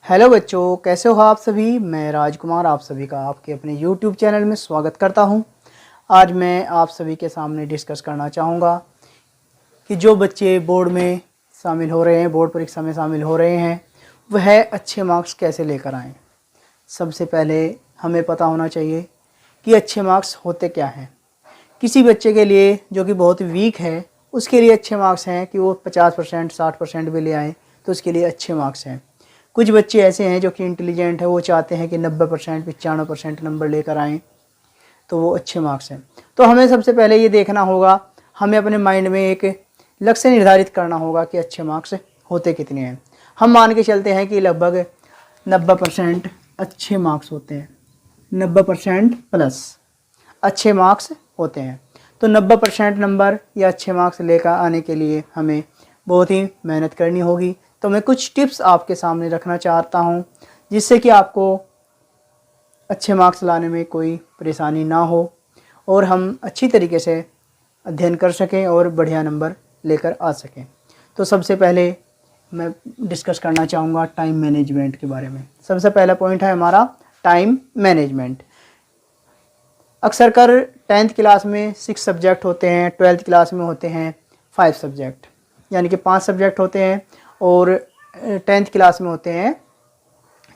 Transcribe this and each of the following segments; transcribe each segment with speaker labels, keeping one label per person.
Speaker 1: Hello बच्चों, कैसे हो आप सभी। मैं राजकुमार आप सभी का आपके अपने YouTube चैनल में स्वागत करता हूं। आज मैं आप सभी के सामने डिस्कस करना चाहूँगा कि जो बच्चे बोर्ड में शामिल हो रहे हैं, बोर्ड परीक्षा में शामिल हो रहे हैं, वह अच्छे मार्क्स कैसे लेकर आएँ। सबसे पहले हमें पता होना चाहिए कि अच्छे मार्क्स होते क्या हैं। किसी बच्चे के लिए जो कि बहुत वीक है, उसके लिए अच्छे मार्क्स हैं कि वो 50% 60% भी ले आए तो उसके लिए अच्छे मार्क्स हैं। कुछ बच्चे ऐसे हैं जो कि इंटेलिजेंट है, वो चाहते हैं कि 90% 95% नंबर लेकर आएँ तो वो अच्छे मार्क्स हैं। तो हमें सबसे पहले ये देखना होगा, हमें अपने माइंड में एक लक्ष्य निर्धारित करना होगा कि अच्छे मार्क्स होते कितने हैं। हम मान के चलते हैं कि लगभग 90% अच्छे मार्क्स होते हैं, 90% प्लस अच्छे मार्क्स होते हैं। तो 90% नंबर या अच्छे मार्क्स लेकर आने के लिए हमें बहुत ही मेहनत करनी होगी। तो मैं कुछ टिप्स आपके सामने रखना चाहता हूँ जिससे कि आपको अच्छे मार्क्स लाने में कोई परेशानी ना हो और हम अच्छी तरीके से अध्ययन कर सकें और बढ़िया नंबर लेकर आ सकें। तो सबसे पहले मैं डिस्कस करना चाहूँगा टाइम मैनेजमेंट के बारे में। सबसे पहला पॉइंट है हमारा टाइम मैनेजमेंट। अक्सर कर 10th क्लास में 6 सब्जेक्ट होते हैं, 12th क्लास में होते हैं 5 सब्जेक्ट, यानी कि 5 सब्जेक्ट होते हैं और 10th क्लास में होते हैं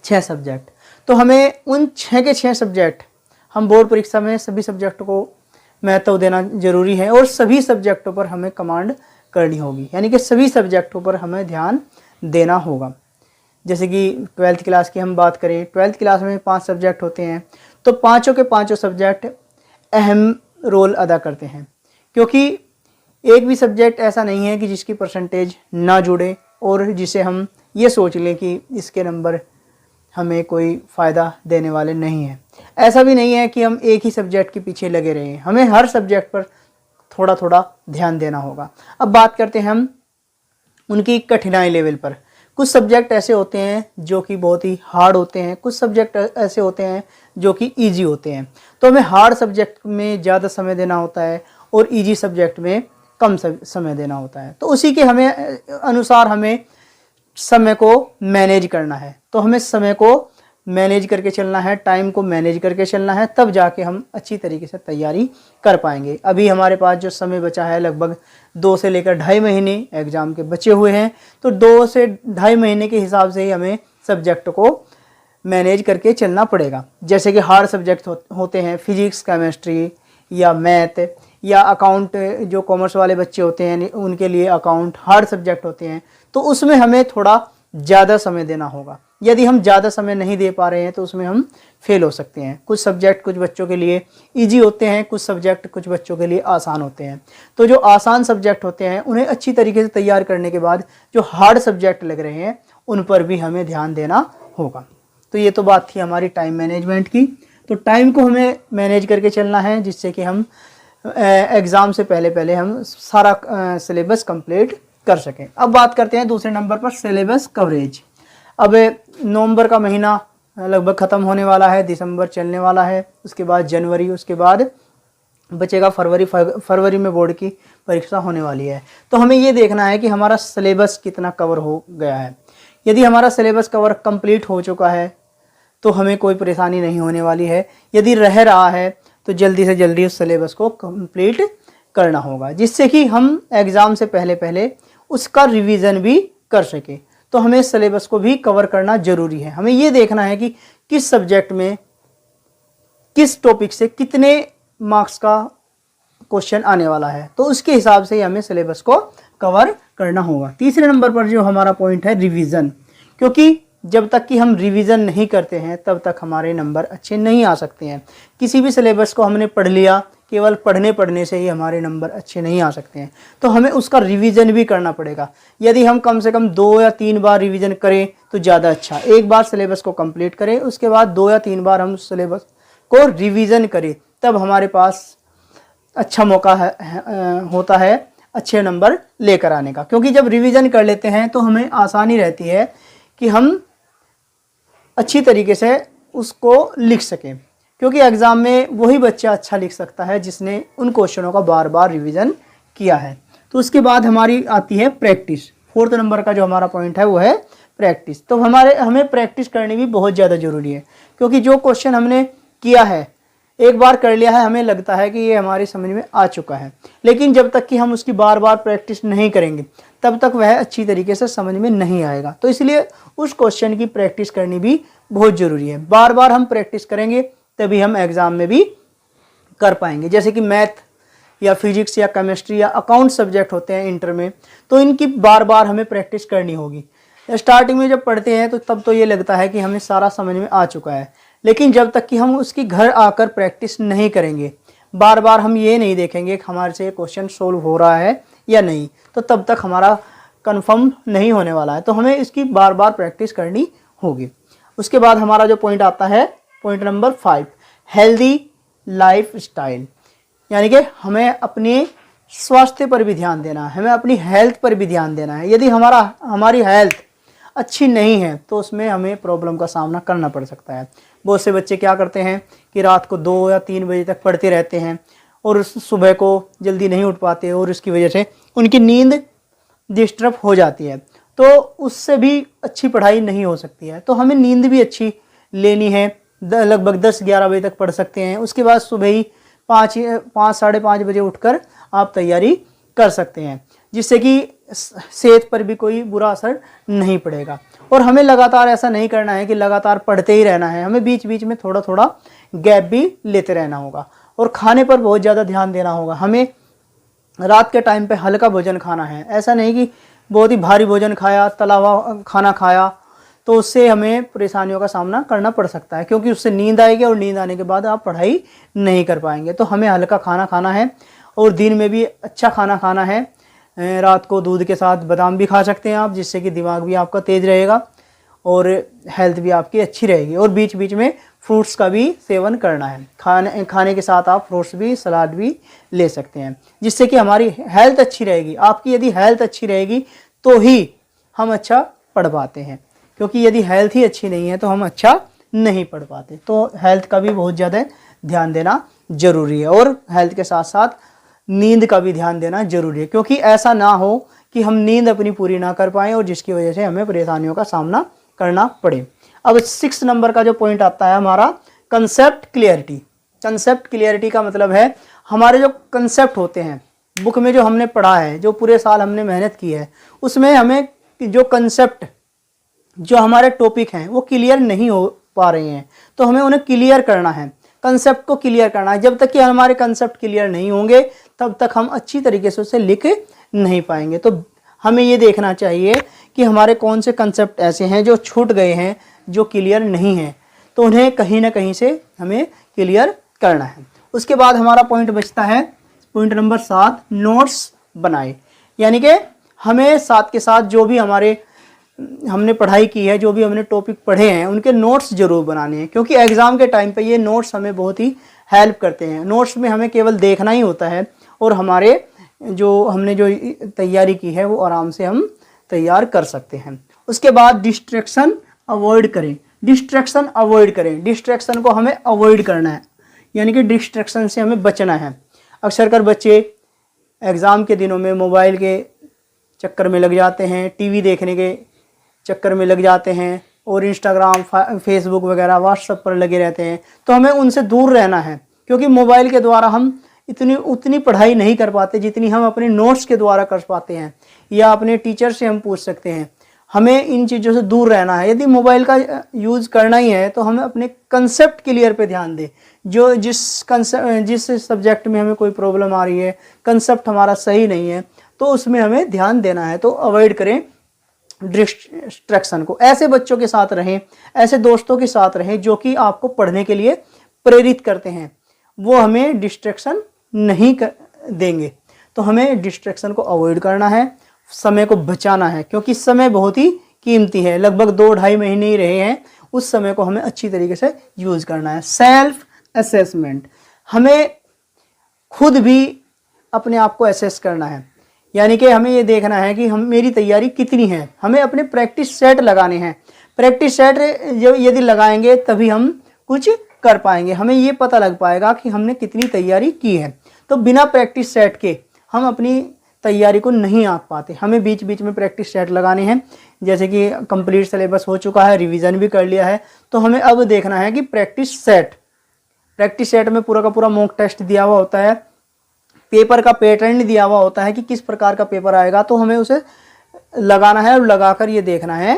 Speaker 1: 6 सब्जेक्ट। तो हमें उन 6 के 6 सब्जेक्ट, हम बोर्ड परीक्षा में सभी सब्जेक्ट को महत्व देना जरूरी है और सभी सब्जेक्टों पर हमें कमांड करनी होगी, यानी कि सभी सब्जेक्टों पर हमें ध्यान देना होगा। जैसे कि 12th क्लास की हम बात करें, 12th क्लास में 5 सब्जेक्ट होते हैं, तो पाँचों के पाँचों सब्जेक्ट अहम रोल अदा करते हैं, क्योंकि एक भी सब्जेक्ट ऐसा नहीं है कि जिसकी परसेंटेज ना जुड़े और जिसे हम ये सोच लें कि इसके नंबर हमें कोई फ़ायदा देने वाले नहीं हैं। ऐसा भी नहीं है कि हम एक ही सब्जेक्ट के पीछे लगे रहें, हमें हर सब्जेक्ट पर थोड़ा थोड़ा ध्यान देना होगा। अब बात करते हैं हम उनकी कठिनाई लेवल पर। कुछ सब्जेक्ट ऐसे होते हैं जो कि बहुत ही हार्ड होते हैं, कुछ सब्जेक्ट ऐसे होते हैं जो कि इजी होते हैं। तो हमें हार्ड सब्जेक्ट में ज़्यादा समय देना होता है और इजी सब्जेक्ट में कम समय देना होता है। तो उसी के हमें अनुसार हमें समय को मैनेज करना है। तो हमें समय को मैनेज करके चलना है, टाइम को मैनेज करके चलना है, तब जाके हम अच्छी तरीके से तैयारी कर पाएंगे। अभी हमारे पास जो समय बचा है लगभग 2 से लेकर 2.5 महीने एग्ज़ाम के बचे हुए हैं। तो 2 से 2.5 महीने के हिसाब से ही हमें सब्जेक्ट को मैनेज करके चलना पड़ेगा। जैसे कि हार्ड सब्जेक्ट होते हैं फिजिक्स, केमिस्ट्री या मैथ या अकाउंट, जो कॉमर्स वाले बच्चे होते हैं उनके लिए अकाउंट हार्ड सब्जेक्ट होते हैं, तो उसमें हमें थोड़ा ज़्यादा समय देना होगा। यदि हम ज़्यादा समय नहीं दे पा रहे हैं तो उसमें हम फेल हो सकते हैं। कुछ सब्जेक्ट कुछ बच्चों के लिए इजी होते हैं, कुछ सब्जेक्ट कुछ बच्चों के लिए आसान होते हैं। तो जो आसान सब्जेक्ट होते हैं उन्हें अच्छी तरीके से तैयार करने के बाद जो हार्ड सब्जेक्ट लग रहे हैं उन पर भी हमें ध्यान देना होगा। तो ये तो बात थी हमारी टाइम मैनेजमेंट की। तो टाइम को हमें मैनेज करके चलना है जिससे कि हम एग्ज़ाम से पहले हम सारा सिलेबस कंप्लीट कर सकें। अब बात करते हैं दूसरे नंबर पर सिलेबस कवरेज। अब नवंबर का महीना लगभग ख़त्म होने वाला है, दिसंबर चलने वाला है, उसके बाद जनवरी, उसके बाद बचेगा फरवरी में बोर्ड की परीक्षा होने वाली है। तो हमें ये देखना है कि हमारा सिलेबस कितना कवर हो गया है। यदि हमारा सिलेबस कवर कंप्लीट हो चुका है तो हमें कोई परेशानी नहीं होने वाली है। यदि रह रहा है तो जल्दी से जल्दी उस सिलेबस को कंप्लीट करना होगा, जिससे कि हम एग्ज़ाम से पहले उसका रिवीजन भी कर सके। तो हमें सिलेबस को भी कवर करना जरूरी है। हमें ये देखना है कि किस सब्जेक्ट में किस टॉपिक से कितने मार्क्स का क्वेश्चन आने वाला है, तो उसके हिसाब से ही हमें सिलेबस को कवर करना होगा। तीसरे नंबर पर जो हमारा पॉइंट है रिवीजन, क्योंकि जब तक कि हम रिवीजन नहीं करते हैं तब तक हमारे नंबर अच्छे नहीं आ सकते हैं। किसी भी सिलेबस को हमने पढ़ लिया, केवल पढ़ने से ही हमारे नंबर अच्छे नहीं आ सकते हैं। तो हमें उसका रिवीजन भी करना पड़ेगा। यदि हम कम से कम 2 या 3 बार रिवीजन करें तो ज़्यादा अच्छा। एक बार सिलेबस को कंप्लीट करें, उसके बाद 2 या 3 बार हम सिलेबस को रिवीजन करें, तब हमारे पास अच्छा मौका होता है अच्छे नंबर लेकर आने का। क्योंकि जब रिवीजन कर लेते हैं तो हमें आसानी रहती है कि हम अच्छी तरीके से उसको लिख सकें, क्योंकि एग्ज़ाम में वही बच्चा अच्छा लिख सकता है जिसने उन क्वेश्चनों का बार बार रिवीजन किया है। तो उसके बाद हमारी आती है प्रैक्टिस। 4th नंबर का जो हमारा पॉइंट है वो है प्रैक्टिस। तो हमें प्रैक्टिस करनी भी बहुत ज़्यादा ज़रूरी है, क्योंकि जो क्वेश्चन हमने किया है, एक बार कर लिया है, हमें लगता है कि ये हमारी समझ में आ चुका है, लेकिन जब तक कि हम उसकी बार बार प्रैक्टिस नहीं करेंगे तब तक वह अच्छी तरीके से समझ में नहीं आएगा। तो इसलिए उस क्वेश्चन की प्रैक्टिस करनी भी बहुत ज़रूरी है। बार बार हम प्रैक्टिस करेंगे तभी हम एग्ज़ाम में भी कर पाएंगे। जैसे कि मैथ या फिजिक्स या केमिस्ट्री या अकाउंट सब्जेक्ट होते हैं इंटर में, तो इनकी बार बार हमें प्रैक्टिस करनी होगी। स्टार्टिंग में जब पढ़ते हैं तो तब तो ये लगता है कि हमें सारा समझ में आ चुका है, लेकिन जब तक कि हम उसकी घर आकर प्रैक्टिस नहीं करेंगे, बार बार हम ये नहीं देखेंगे कि हमारे से क्वेश्चन सोल्व हो रहा है या नहीं, तो तब तक हमारा कंफर्म नहीं होने वाला है। तो हमें इसकी बार बार प्रैक्टिस करनी होगी। उसके बाद हमारा जो पॉइंट आता है, point number 5, healthy life style. यानी कि हमें अपने स्वास्थ्य पर भी ध्यान देना है, हमें अपनी हेल्थ पर भी ध्यान देना है। यदि हमारी हेल्थ अच्छी नहीं है तो उसमें हमें प्रॉब्लम का सामना करना पड़ सकता है। बहुत से बच्चे क्या करते हैं कि रात को 2 या 3 बजे तक पढ़ते रहते हैं और सुबह को जल्दी नहीं उठ पाते, और इसकी वजह से उनकी नींद डिस्टर्ब हो जाती है, तो उससे भी अच्छी पढ़ाई नहीं हो सकती है। तो हमें नींद भी अच्छी लेनी है, लगभग 10-11 बजे तक पढ़ सकते हैं। उसके बाद सुबह ही 5 साढ़े 5 बजे उठकर आप तैयारी कर सकते हैं, जिससे कि सेहत पर भी कोई बुरा असर नहीं पड़ेगा। और हमें लगातार ऐसा नहीं करना है कि लगातार पढ़ते ही रहना है, हमें बीच बीच में थोड़ा थोड़ा गैप भी लेते रहना होगा। और खाने पर बहुत ज़्यादा ध्यान देना होगा। हमें रात के टाइम पे हल्का भोजन खाना है, ऐसा नहीं कि बहुत ही भारी भोजन खाया, तला हुआ खाना खाया, तो उससे हमें परेशानियों का सामना करना पड़ सकता है, क्योंकि उससे नींद आएगी और नींद आने के बाद आप पढ़ाई नहीं कर पाएंगे। तो हमें हल्का खाना खाना है और दिन में भी अच्छा खाना खाना है। रात को दूध के साथ बादाम भी खा सकते हैं आप, जिससे कि दिमाग भी आपका तेज़ रहेगा और हेल्थ भी आपकी अच्छी रहेगी। और बीच बीच में फ्रूट्स का भी सेवन करना है। खाने के साथ आप फ्रूट्स भी, सलाद भी ले सकते हैं, जिससे कि हमारी हेल्थ अच्छी रहेगी। आपकी यदि हेल्थ अच्छी रहेगी तो ही हम अच्छा पढ़ पाते हैं, क्योंकि यदि हेल्थ ही अच्छी नहीं है तो हम अच्छा नहीं पढ़ पाते। तो हेल्थ का भी बहुत ज़्यादा ध्यान देना ज़रूरी है, और हेल्थ के साथ साथ नींद का भी ध्यान देना ज़रूरी है, क्योंकि ऐसा ना हो कि हम नींद अपनी पूरी ना कर पाएँ और जिसकी वजह से हमें परेशानियों का सामना करना पड़े। अब 6 नंबर का जो पॉइंट आता है हमारा, कंसेप्ट क्लियरिटी। कंसेप्ट क्लियरिटी का मतलब है हमारे जो कंसेप्ट होते हैं बुक में, जो हमने पढ़ा है, जो पूरे साल हमने मेहनत की है, उसमें हमें जो कंसेप्ट, जो हमारे टॉपिक हैं वो क्लियर नहीं हो पा रहे हैं, तो हमें उन्हें क्लियर करना है, कंसेप्ट को क्लियर करना है। जब तक कि हमारे कंसेप्ट क्लियर नहीं होंगे तब तक हम अच्छी तरीके से उसे लिख नहीं पाएंगे। तो हमें ये देखना चाहिए कि हमारे कौन से कंसेप्ट ऐसे हैं जो छूट गए हैं, जो क्लियर नहीं हैं, तो उन्हें कहीं ना कहीं से हमें क्लियर करना है। उसके बाद हमारा पॉइंट बचता है पॉइंट नंबर 7, नोट्स बनाए। यानी कि हमें साथ के साथ जो भी हमने पढ़ाई की है, जो भी हमने टॉपिक पढ़े हैं, उनके नोट्स जरूर बनाने हैं, क्योंकि एग्ज़ाम के टाइम पे ये नोट्स हमें बहुत ही हेल्प करते हैं। नोट्स में हमें केवल देखना ही होता है और हमने जो तैयारी की है वो आराम से हम तैयार कर सकते हैं। उसके बाद डिस्ट्रैक्शन अवॉइड करें। डिस्ट्रैक्शन अवॉइड करें, डिस्ट्रैक्शन को हमें अवॉइड करना है, यानी कि डिस्ट्रैक्शन से हमें बचना है। अक्सर कर बच्चे एग्ज़ाम के दिनों में मोबाइल के चक्कर में लग जाते हैं, टीवी देखने के चक्कर में लग जाते हैं और इंस्टाग्राम, फेसबुक वगैरह, व्हाट्सएप पर लगे रहते हैं। तो हमें उनसे दूर रहना है, क्योंकि मोबाइल के द्वारा हम उतनी पढ़ाई नहीं कर पाते जितनी हम अपने नोट्स के द्वारा कर पाते हैं, या अपने टीचर से हम पूछ सकते हैं। हमें इन चीज़ों से दूर रहना है। यदि मोबाइल का यूज़ करना ही है तो हमें अपने कंसेप्ट क्लियर पे ध्यान दें। जिस सब्जेक्ट में हमें कोई प्रॉब्लम आ रही है, कंसेप्ट हमारा सही नहीं है, तो उसमें हमें ध्यान देना है। तो अवॉइड करें डिस्ट्रैक्शन को। ऐसे बच्चों के साथ रहें, ऐसे दोस्तों के साथ रहें जो कि आपको पढ़ने के लिए प्रेरित करते हैं, वो हमें डिस्ट्रैक्शन नहीं देंगे। तो हमें डिस्ट्रैक्शन को अवॉइड करना है, समय को बचाना है, क्योंकि समय बहुत ही कीमती है। लगभग 2-2.5 महीने ही रहे हैं, उस समय को हमें अच्छी तरीके से यूज़ करना है। सेल्फ असेसमेंट, हमें खुद भी अपने आप को असेस करना है, यानी कि हमें ये देखना है कि मेरी तैयारी कितनी है। हमें अपने प्रैक्टिस सेट लगाने हैं। प्रैक्टिस सेट यदि लगाएंगे तभी हम कुछ कर पाएंगे, हमें ये पता लग पाएगा कि हमने कितनी तैयारी की है। तो बिना प्रैक्टिस सेट के हम अपनी तैयारी को नहीं आंक पाते। हमें बीच बीच में प्रैक्टिस सेट लगाने हैं। जैसे कि कंप्लीट सिलेबस हो चुका है, रिवीजन भी कर लिया है, तो हमें अब देखना है कि प्रैक्टिस सेट में पूरा का पूरा मॉक टेस्ट दिया हुआ होता है, पेपर का पैटर्न दिया हुआ होता है कि किस प्रकार का पेपर आएगा, तो हमें उसे लगाना है और लगाकर ये देखना है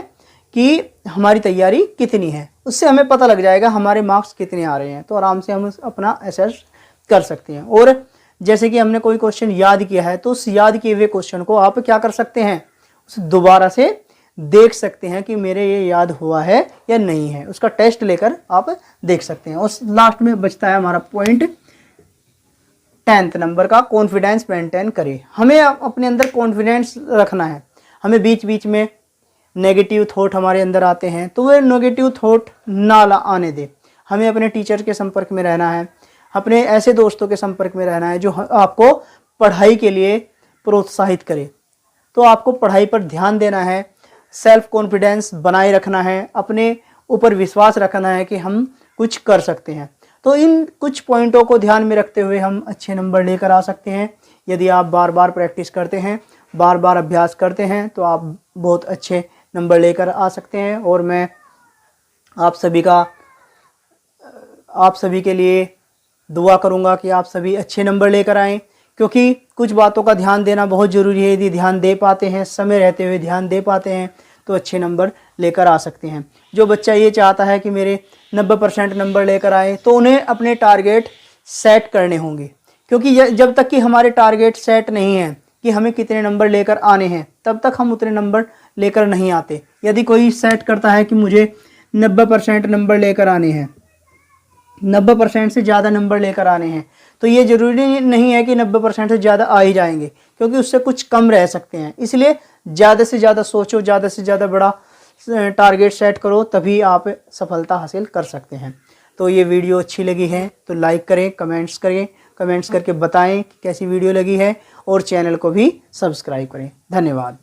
Speaker 1: कि हमारी तैयारी कितनी है। उससे हमें पता लग जाएगा हमारे मार्क्स कितने आ रहे हैं, तो आराम से हम अपना असेस कर सकते हैं। और जैसे कि हमने कोई क्वेश्चन याद किया है, तो उस याद किए हुए क्वेश्चन को आप क्या कर सकते हैं, उसे दोबारा से देख सकते हैं कि मेरे ये याद हुआ है या नहीं है, उसका टेस्ट लेकर आप देख सकते हैं। और लास्ट में बचता है हमारा पॉइंट 10th नंबर का, कॉन्फिडेंस मेंटेन करें। हमें अपने अंदर कॉन्फिडेंस रखना है। हमें बीच बीच में नेगेटिव थॉट हमारे अंदर आते हैं, तो वे नेगेटिव थॉट ना आने दे। हमें अपने टीचर के संपर्क में रहना है, अपने ऐसे दोस्तों के संपर्क में रहना है जो आपको पढ़ाई के लिए प्रोत्साहित करे। तो आपको पढ़ाई पर ध्यान देना है, सेल्फ कॉन्फिडेंस बनाए रखना है, अपने ऊपर विश्वास रखना है कि हम कुछ कर सकते हैं। तो इन कुछ पॉइंटों को ध्यान में रखते हुए हम अच्छे नंबर लेकर आ सकते हैं। यदि आप बार बार प्रैक्टिस करते हैं, बार बार अभ्यास करते हैं, तो आप बहुत अच्छे नंबर लेकर आ सकते हैं। और मैं आप सभी के लिए दुआ करूंगा कि आप सभी अच्छे नंबर लेकर आएँ, क्योंकि कुछ बातों का ध्यान देना बहुत ज़रूरी है। यदि ध्यान दे पाते हैं, समय रहते हुए ध्यान दे पाते हैं, तो अच्छे नंबर लेकर आ सकते हैं। जो बच्चा ये चाहता है कि मेरे 90% नंबर लेकर आए, तो उन्हें अपने टारगेट सेट करने होंगे, क्योंकि जब तक कि हमारे टारगेट सेट नहीं है कि हमें कितने नंबर लेकर आने हैं, तब तक हम उतने नंबर लेकर नहीं आते। यदि कोई सेट करता है कि मुझे 90% नंबर लेकर आने हैं, 90% से ज़्यादा नंबर लेकर आने हैं, तो ये ज़रूरी नहीं है कि 90% से ज़्यादा आ ही जाएंगे, क्योंकि उससे कुछ कम रह सकते हैं। इसलिए ज़्यादा से ज़्यादा सोचो, ज़्यादा से ज़्यादा बड़ा टारगेट सेट करो, तभी आप सफलता हासिल कर सकते हैं। तो ये वीडियो अच्छी लगी है तो लाइक करें, कमेंट्स करके बताएं कि कैसी वीडियो लगी है, और चैनल को भी सब्सक्राइब करें। धन्यवाद।